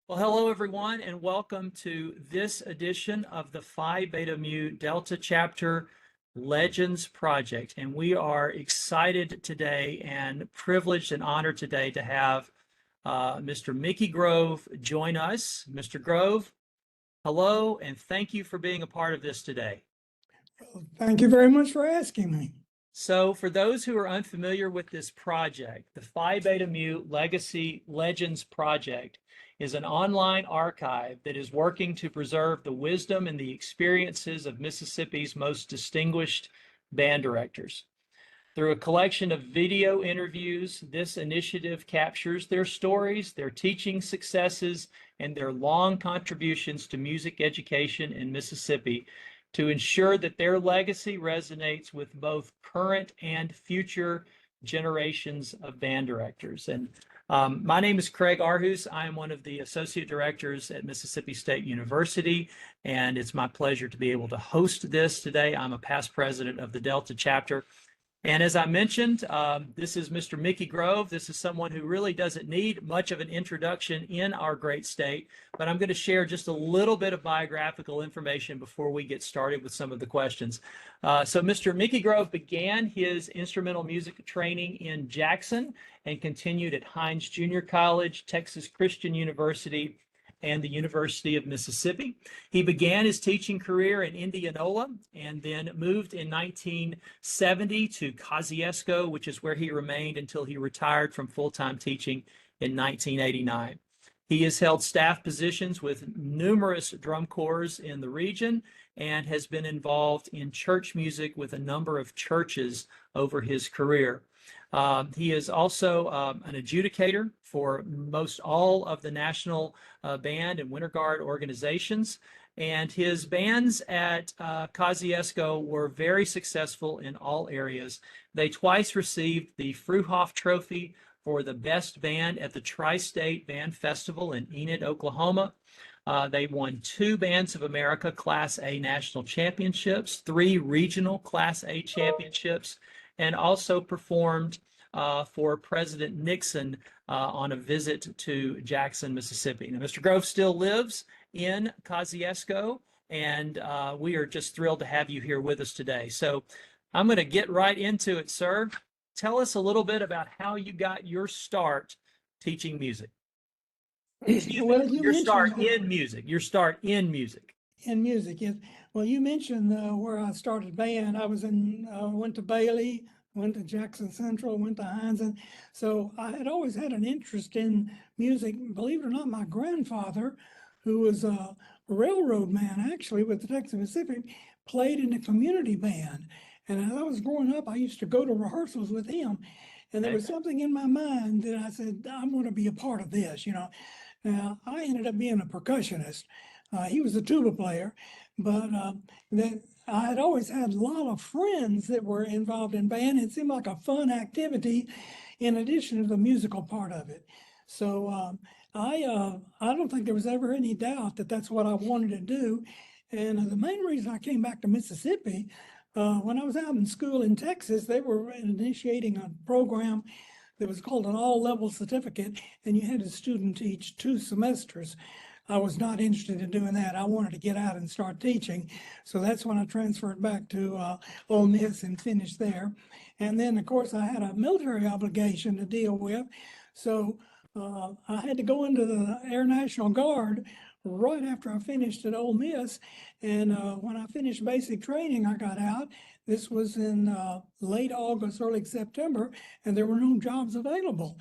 Well, hello everyone, and welcome to this edition of the Phi Beta Mu Delta Chapter Legends Project. And we are excited today and privileged and honored today to have Mr. Mickey Grove join us. Mr. Grove, hello, and thank you for being a part of this today. Thank you very much for asking me. So for those who are unfamiliar with this project, the Phi Beta Mu Legacy Legends Project is an online archive that is working to preserve the wisdom and the experiences of Mississippi's most distinguished band directors. Through a collection of video interviews, this initiative captures their stories, their teaching successes, and their long contributions to music education in Mississippi to ensure that their legacy resonates with both current and future generations of band directors. And my name is Craig Arhus. I am one of the associate directors at Mississippi State University, and it's my pleasure to be able to host this today. I'm a past president of the Delta chapter. And as I mentioned, this is Mr. Mickey Grove. This is someone who really doesn't need much of an introduction in our great state, but I'm going to share just a little bit of biographical information before we get started with some of the questions. So Mr. Mickey Grove began his instrumental music training in Jackson and continued at Hinds Junior College, Texas Christian University, and the University of Mississippi. He began his teaching career in Indianola and then moved in 1970 to Kosciusko, which is where he remained until he retired from full-time teaching in 1989. He has held staff positions with numerous drum corps in the region and has been involved in church music with a number of churches over his career. He is also an adjudicator for most all of the national band and winter guard organizations. And his bands at Kosciusko were very successful in all areas. They twice received the Fruehauf Trophy for the best band at the Tri-State Band Festival in Enid, Oklahoma. They won 2 Bands of America Class A national championships, 3 regional Class A championships, and also performed for President Nixon on a visit to Jackson, Mississippi. Now, Mr. Grove still lives in Kosciusko, and we are just thrilled to have you here with us today. So I'm going to get right into it, sir. Tell us a little bit about how you got your start teaching music. Well, Your start in music. Your start in music. In music, yes. Well, you mentioned where I started band. I was went to Bailey, went to Jackson Central, went to Hinds, and so I had always had an interest in music. Believe it or not, my grandfather, who was a railroad man actually with the Texas Pacific, played in a community band. And as I was growing up, I used to go to rehearsals with him. And there was something in my mind that I said, I'm going to be a part of this, Now, I ended up being a percussionist. He was a tuba player, but that I had always had a lot of friends that were involved in band. It seemed like a fun activity in addition to the musical part of it. So I don't think there was ever any doubt that that's what I wanted to do. And the main reason I came back to Mississippi, when I was out in school in Texas, they were initiating a program that was called an all-level certificate, and you had a student teach 2 semesters. I was not interested in doing that. I wanted to get out and start teaching. So that's when I transferred back to Ole Miss and finished there. And then, of course, I had a military obligation to deal with. So I had to go into the Air National Guard right after I finished at Ole Miss. And when I finished basic training, I got out. This was in late August, early September, and there were no jobs available.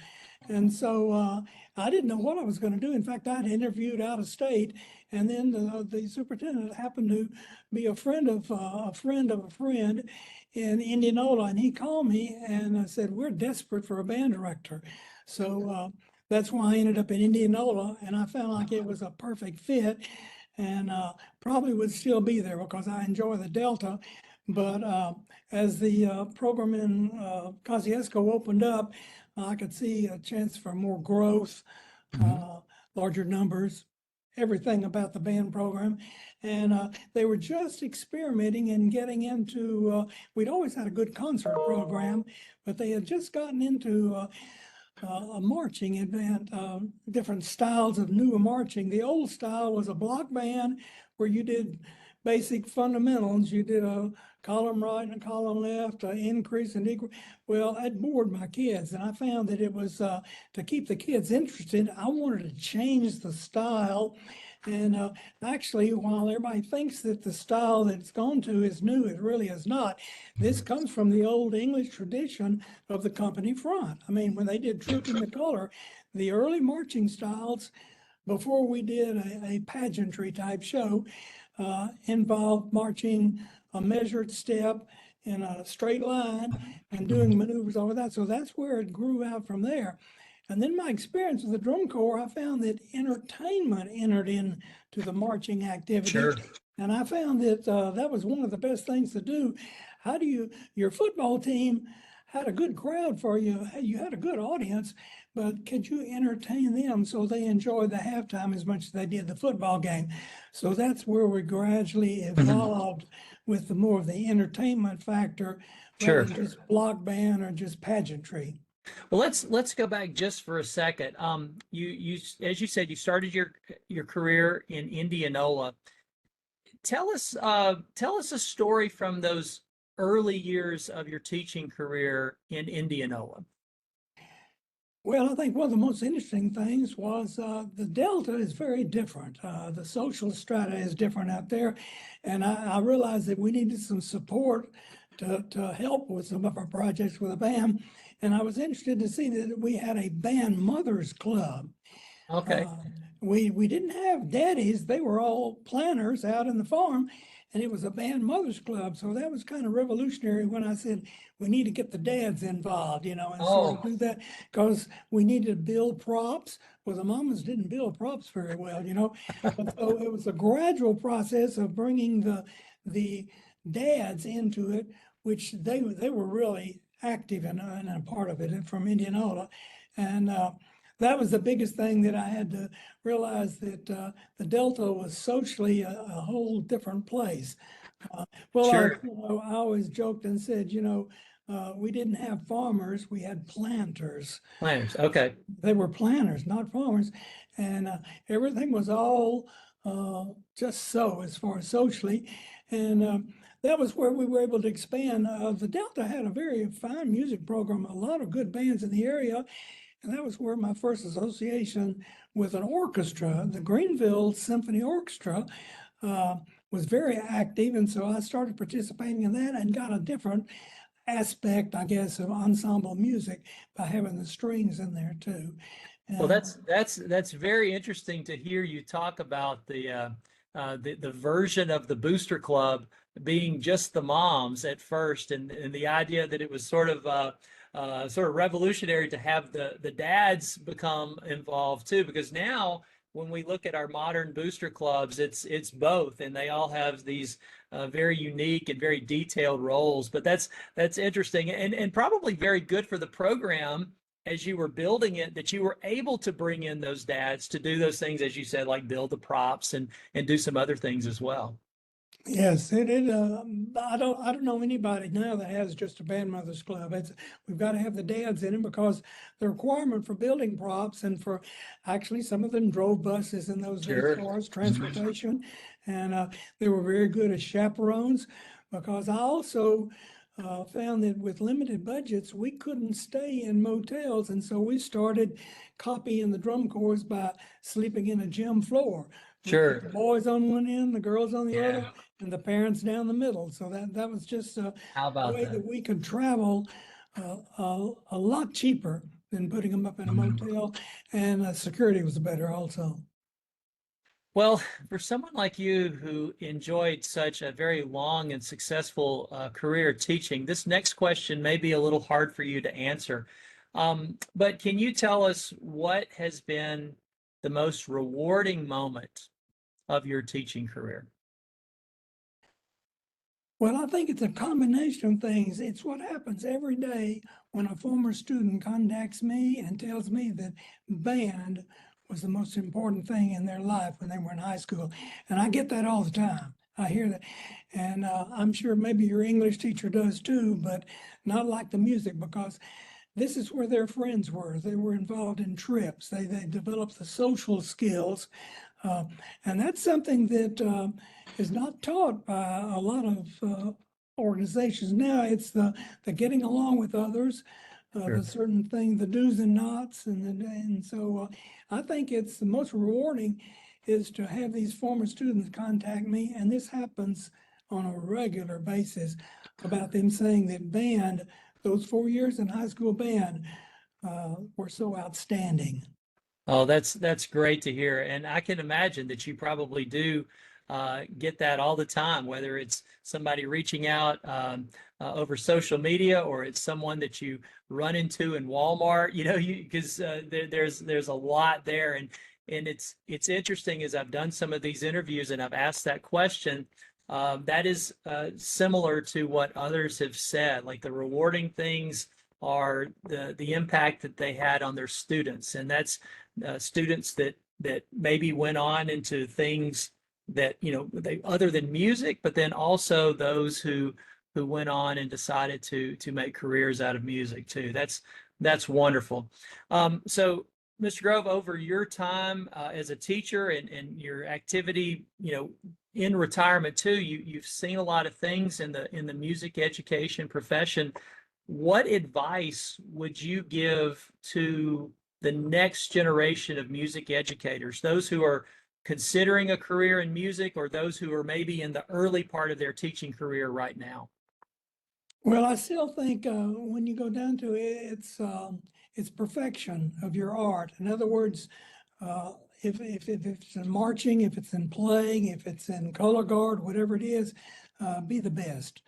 And so I didn't know what I was going to do. In fact, I had interviewed out of state, and then the superintendent happened to be a friend of a friend in Indianola, and he called me and said, we're desperate for a band director. So that's why I ended up in Indianola, and I felt like it was a perfect fit, and probably would still be there because I enjoy the Delta. But as the program in Kosciusko opened up, I could see a chance for more growth, larger numbers, everything about the band program. And they were just experimenting and getting into, we'd always had a good concert program, but they had just gotten into a marching event, different styles of new marching. The old style was a block band where you did basic fundamentals. You did a column right and a column left, increase and decrease. Well, that bored my kids, and I found that it was to keep the kids interested. I wanted to change the style. And actually, while everybody thinks that the style that it's gone to is new, it really is not. This comes from the old English tradition of the company front. I mean, when they did Troop in the Color, the early marching styles, before we did a pageantry type show, involved marching a measured step in a straight line and doing maneuvers over that. So that's where it grew out from there. And then my experience with the drum corps, I found that entertainment entered into the marching activity. Sure. And I found that that was one of the best things to do. How do you, your football team had a good crowd for you, you had a good audience, but could you entertain them so they enjoyed the halftime as much as they did the football game? So that's where we gradually evolved with the more of the entertainment factor Sure. rather than just block band or just pageantry. Well, let's go back just for a second. You as you said, you started your career in Indianola. Tell us a story from those early years of your teaching career in Indianola. Well, I think one of the most interesting things was the Delta is very different. The social strata is different out there. And I realized that we needed some support to help with some of our projects with a band. And I was interested to see that we had a band mothers club. Okay. We didn't have daddies. They were all planners out in the farm. And it was a band mothers club. So that was kind of revolutionary when I said, we need to get the dads involved, and sort of do that because we needed to build props. Well, the mamas didn't build props very well, But so it was a gradual process of bringing the dads into it, which they were really active and a part of it from Indianola. And that was the biggest thing that I had to realize that the Delta was socially a whole different place. Well, Sure. I always joked and said, we didn't have farmers, we had planters. Planners. Okay. They were planners, not farmers. And everything was all just so as far as socially. And that was where we were able to expand. The Delta had a very fine music program, a lot of good bands in the area. And that was where my first association with an orchestra, the Greenville Symphony Orchestra, was very active. And so I started participating in that and got a different aspect, I guess, of ensemble music by having the strings in there too. Well, that's very interesting to hear you talk about the version of the Booster Club being just the moms at first, and the idea that it was sort of revolutionary to have the dads become involved too, because now when we look at our modern booster clubs, it's both, and they all have these very unique and very detailed roles. But that's interesting and probably very good for the program as you were building it, that you were able to bring in those dads to do those things, as you said, like build the props and do some other things as well. Yes, I don't know anybody now that has just a band mothers club. We've got to have the dads in it because the requirement for building props and for actually some of them drove buses in those days Sure. as far as transportation, and they were very good as chaperones because I also found that with limited budgets we couldn't stay in motels, and so we started copying the drum corps by sleeping in a gym floor. Sure. The boys on one end, the girls on the Yeah. other, and the parents down the middle. So that was just a How about way that? that we could travel a lot cheaper than putting them up in a motel, and security was better also. Well, for someone like you who enjoyed such a very long and successful career teaching, this next question may be a little hard for you to answer. But can you tell us what has been the most rewarding moment of your teaching career? Well, I think it's a combination of things. It's what happens every day when a former student contacts me and tells me that band was the most important thing in their life when they were in high school. And I get that all the time. I hear that. And I'm sure maybe your English teacher does too, but not like the music, because this is where their friends were. They were involved in trips. They developed the social skills. Uh, and that's something that is not taught by a lot of organizations now. It's the getting along with others, Sure. the certain thing, the do's and nots. And so I think it's the most rewarding is to have these former students contact me. And this happens on a regular basis about them saying that band, those 4 years in high school band were so outstanding. Oh, that's great to hear. And I can imagine that you probably do get that all the time, whether it's somebody reaching out over social media or it's someone that you run into in Walmart, you know, you because there's a lot there. And it's interesting as I've done some of these interviews and I've asked that question. That is similar to what others have said, like the rewarding things are the impact that they had on their students, and that's students that maybe went on into things that they other than music, but then also those who went on and decided to make careers out of music too. That's wonderful. So, Mr. Grove, over your time as a teacher and your activity, in retirement too, you've seen a lot of things in the music education profession. What advice would you give to the next generation of music educators, those who are considering a career in music or those who are maybe in the early part of their teaching career right now? Well, I still think when you go down to it, it's perfection of your art. In other words, if it's in marching, if it's in playing, if it's in color guard, whatever it is, be the best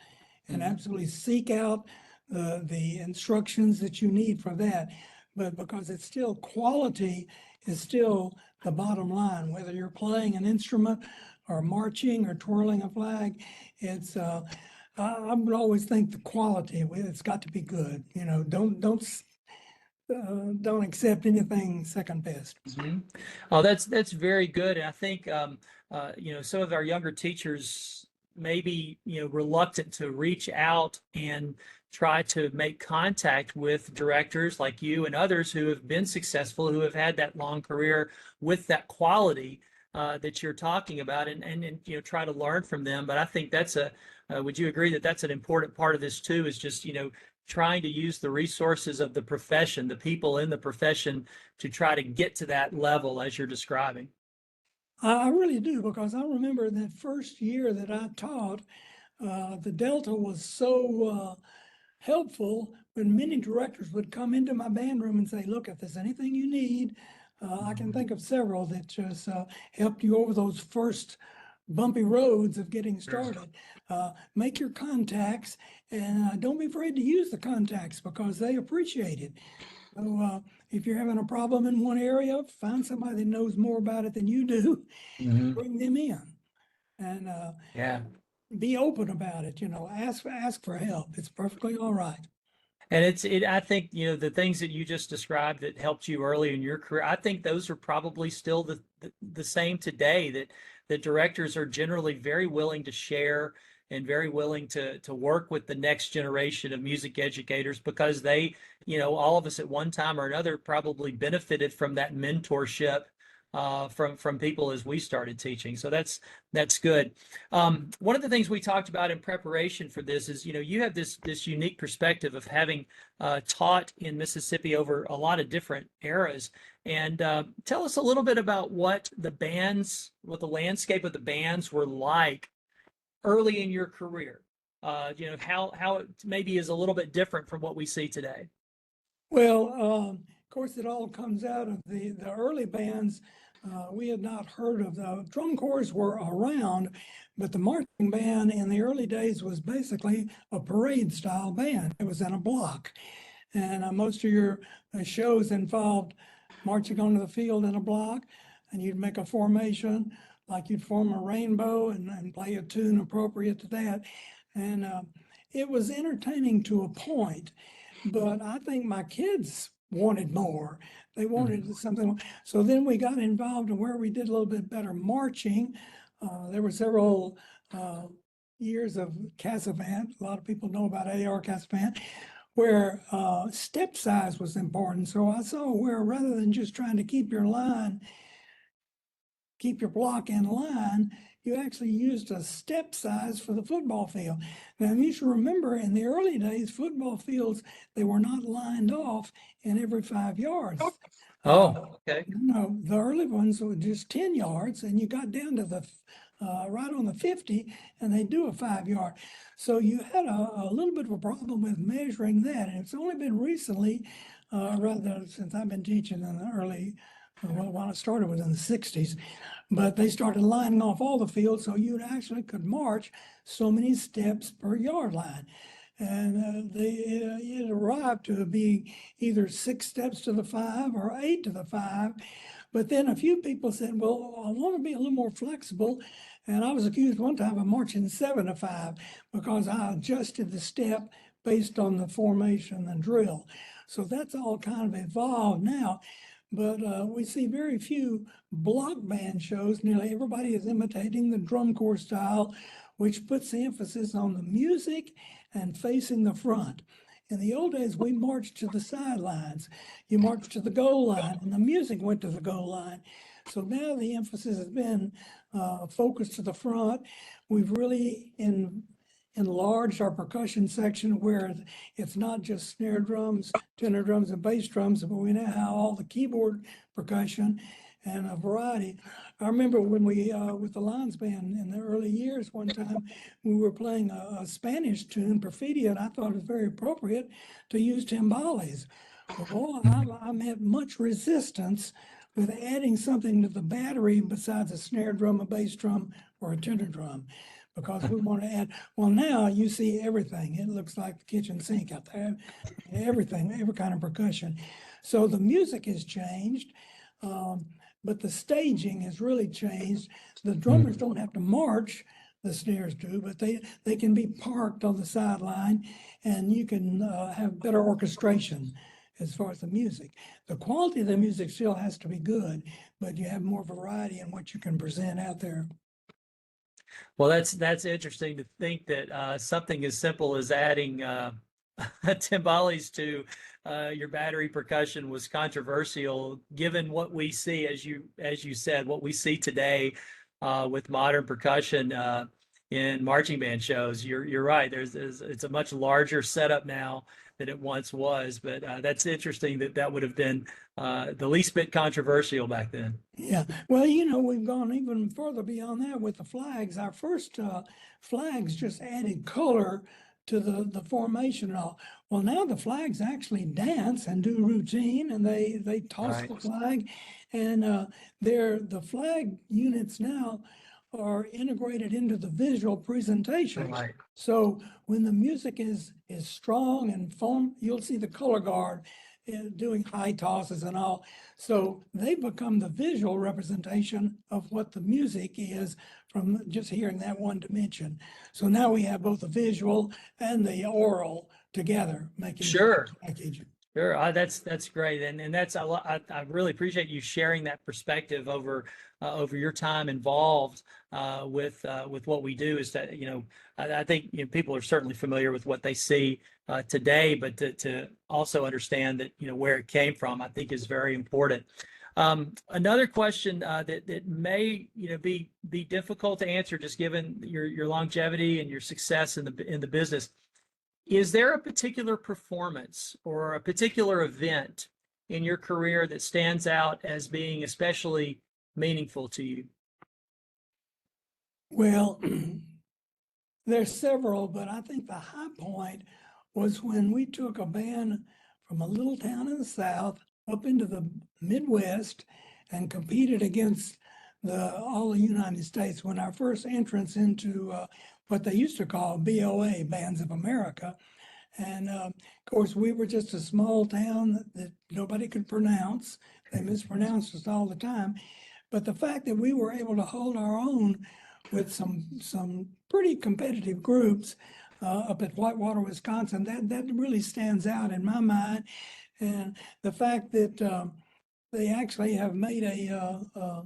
and Mhm. absolutely seek out the instructions that you need for that. But because it's still quality is still the bottom line, whether you're playing an instrument or marching or twirling a flag, it's I would always think the quality, it's got to be good. Don't accept anything second best. Mhm. Oh, that's very good. And I think some of our younger teachers may be reluctant to reach out and try to make contact with directors like you and others who have been successful, who have had that long career with that quality that you're talking about, and try to learn from them. But I think would you agree that that's an important part of this too? Is just trying to use the resources of the profession, the people in the profession to try to get to that level as you're describing. I really do, because I remember that first year that I taught, the Delta was so helpful when many directors would come into my band room and say, look, if there's anything you need, I can think of several that just helped you over those first bumpy roads of getting Sure. started. Make your contacts and don't be afraid to use the contacts because they appreciate it. So if you're having a problem in one area, find somebody that knows more about it than you do, Mhm. bring them in and Yeah. be open about it. Ask for help. It's perfectly all right. And I think, the things that you just described that helped you early in your career, I think those are probably still the same today, that the directors are generally very willing to share and very willing to work with the next generation of music educators because they, all of us at one time or another probably benefited from that mentorship from people as we started teaching. So that's good. One of the things we talked about in preparation for this is, you have this unique perspective of having taught in Mississippi over a lot of different eras. And tell us a little bit about what the landscape of the bands were like early in your career. How it maybe is a little bit different from what we see today. Well, of course, it all comes out of the early bands. We had not heard of the drum corps were around, but the marching band in the early days was basically a parade style band. It was in a block. And most of your shows involved marching onto the field in a block, and you'd make a formation, like you'd form a rainbow and play a tune appropriate to that. And it was entertaining to a point, but I think my kids wanted more. They wanted something. So then we got involved in where we did a little bit better marching. There were several years of Casavant. A lot of people know about A.R. Casavant, where step size was important. So I saw where rather than just trying to keep your block in line, you actually used a step size for the football field. Now, you should remember in the early days, football fields, they were not lined off in every 5 yards. Oh, okay. No, the early ones were just 10 yards, and you got down to the right on the 50, and they do a 5 yard. So you had a little bit of a problem with measuring that. And it's only been recently, rather since I've been teaching in the early, well, when I started was in the 60s, but they started lining off all the fields so you actually could march so many steps per yard line. And it arrived to be either 6 steps to the 5 or 8 to the 5. But then a few people said, well, I want to be a little more flexible. And I was accused one time of marching 7 to 5 because I adjusted the step based on the formation and drill. So that's all kind of evolved now. But we see very few block band shows. Nearly everybody is imitating the drum corps style, which puts the emphasis on the music and facing the front. In the old days, we marched to the sidelines. You marched to the goal line, and the music went to the goal line. So now the emphasis has been focused to the front. We've really enlarged our percussion section where it's not just snare drums, tenor drums, and bass drums, but we now have all the keyboard percussion and a variety. I remember when we, with the Lions Band in the early years, one time we were playing a Spanish tune, Perfidia, and I thought it was very appropriate to use timbales. Well, I met much resistance with adding something to the battery besides a snare drum, a bass drum, or a tenor drum, because we want to add, well, now you see everything. It looks like the kitchen sink out there, everything, every kind of percussion. So the music has changed. But the staging has really changed. The drummers don't have to march, the snares do, but they can be parked on the sideline, and you can have better orchestration as far as the music. The quality of the music still has to be good, but you have more variety in what you can present out there. Well, that's interesting to think that something as simple as adding timbales to your battery percussion was controversial, given what we see, as you said, what we see today with modern percussion in marching band shows. You're right. It's a much larger setup now than it once was, but that's interesting that would have been the least bit controversial back then. Yeah, well, we've gone even further beyond that with the flags. Our first flags just added color to the formation and all. Well, now the flags actually dance and do routine, and they toss the flag, and the flag units now are integrated into the visual presentation. Right. So when the music is strong and fun, you'll see the color guard doing high tosses and all. So they become the visual representation of what the music is from just hearing that one dimension. So now we have both the visual and the oral together, making Sure. a package. Sure, that's great, and that's a lot. I really appreciate you sharing that perspective over your time involved with what we do. Is that I think people are certainly familiar with what they see today, but to also understand that where it came from, I think is very important. Another question that may be difficult to answer, just given your longevity and your success in the business. Is there a particular performance or a particular event in your career that stands out as being especially meaningful to you? Well, there's several, but I think the high point was when we took a band from a little town in the South up into the Midwest and competed against all the United States when our first entrance into what they used to call BOA, Bands of America. And of course, we were just a small town that nobody could pronounce. They mispronounced us all the time. But the fact that we were able to hold our own with some pretty competitive groups up at Whitewater, Wisconsin, that really stands out in my mind. And the fact that they actually have made a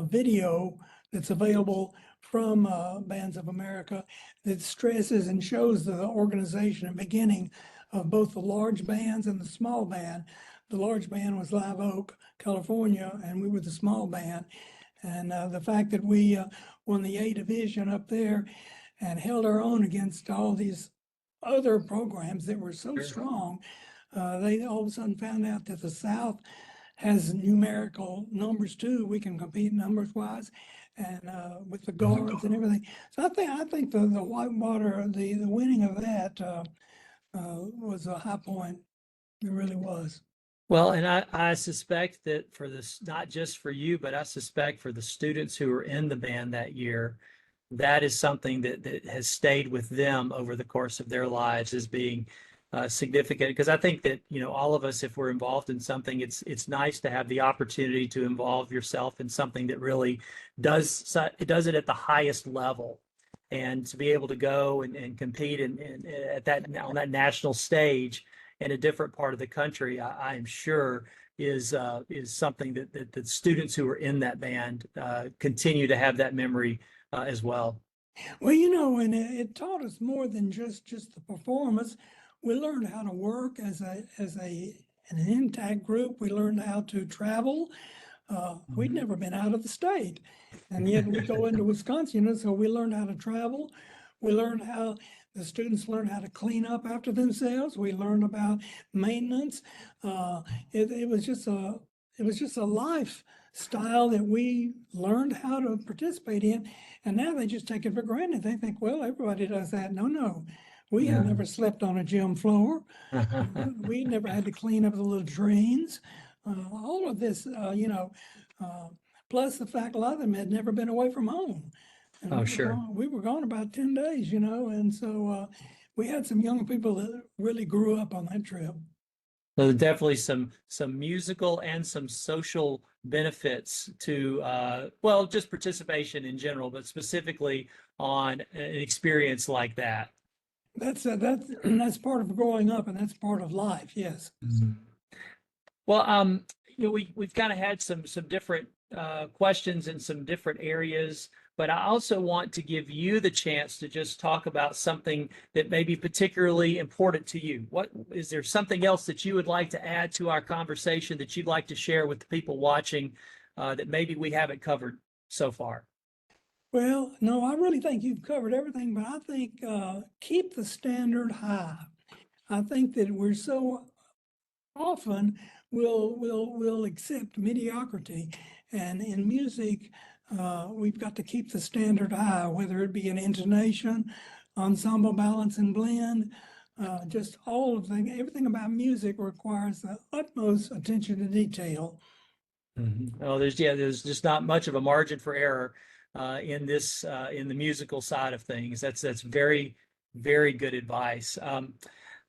video that's available from Bands of America that stresses and shows the organization and beginning of both the large bands and the small band. The large band was Live Oak, California, and we were the small band. And the fact that we won the A division up there and held our own against all these other programs that were so Sure. strong, they all of a sudden found out that the South has numerical numbers too. We can compete numbers wise and with the guards and everything. So I think the Whitewater, the winning of that was a high point. It really was. Well, and I suspect that for this, not just for you, but I suspect for the students who were in the band that year, that is something that has stayed with them over the course of their lives as being significant. Because I think that, you know, all of us, if we're involved in something, it's nice to have the opportunity to involve yourself in something that really does it at the highest level. And to be able to go and compete at that on that national stage in a different part of the country, I am sure is something that the students who are in that band continue to have that memory as well. Well, you know, and it taught us more than just the performance. We learned how to work as an intact group. We learned how to travel. We'd never been out of the state, and yet we go into Wisconsin, and so we learned how to travel. We learned how the students learned how to clean up after themselves. We learned about maintenance. It was just a lifestyle that we learned how to participate in, and now they just take it for granted. They think, well, everybody does that. No, we have never slept on a gym floor. We never had to clean up the little drains. All of this, plus the fact a lot of them had never been away from home. And Oh, sure. we were gone about 10 days, and so we had some young people that really grew up on that trip. So definitely some musical and some social benefits to well, just participation in general, but specifically on an experience like that. That's part of growing up, and that's part of life. Yes. Well, we've kind of had some different questions in some different areas, but I also want to give you the chance to just talk about something that may be particularly important to you. What is there something else that you would like to add to our conversation that you'd like to share with the people watching that maybe we haven't covered so far? Well, no, I really think you've covered everything, but I think keep the standard high. I think that we're so often we'll accept mediocrity, and in music, we've got to keep the standard high, whether it be an intonation, ensemble, balance, and blend. Just all of things, everything about music requires the utmost attention to detail. Oh, there's just not much of a margin for error in this in the musical side of things. That's very, very good advice.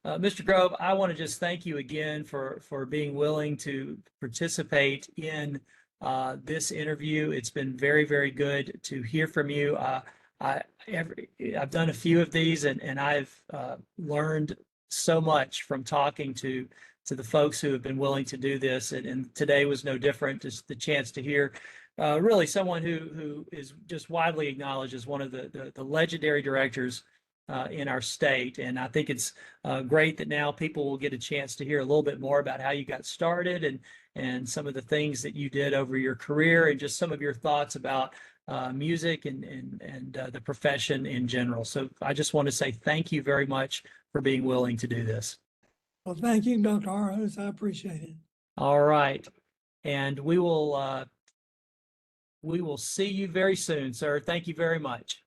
Mr. Grove, I want to just thank you again for being willing to participate in this interview. It's been very, very good to hear from you. I've done a few of these, and I've learned so much from talking to the folks who have been willing to do this, and today was no different. Just the chance to hear really someone who is just widely acknowledged as one of the legendary directors in our state. And I think it's great that now people will get a chance to hear a little bit more about how you got started and some of the things that you did over your career and just some of your thoughts about music and the profession in general. So I just want to say thank you very much for being willing to do this. Well, thank you, Dr. Harhouse. I appreciate it. All right. And we will see you very soon, sir. Thank you very much.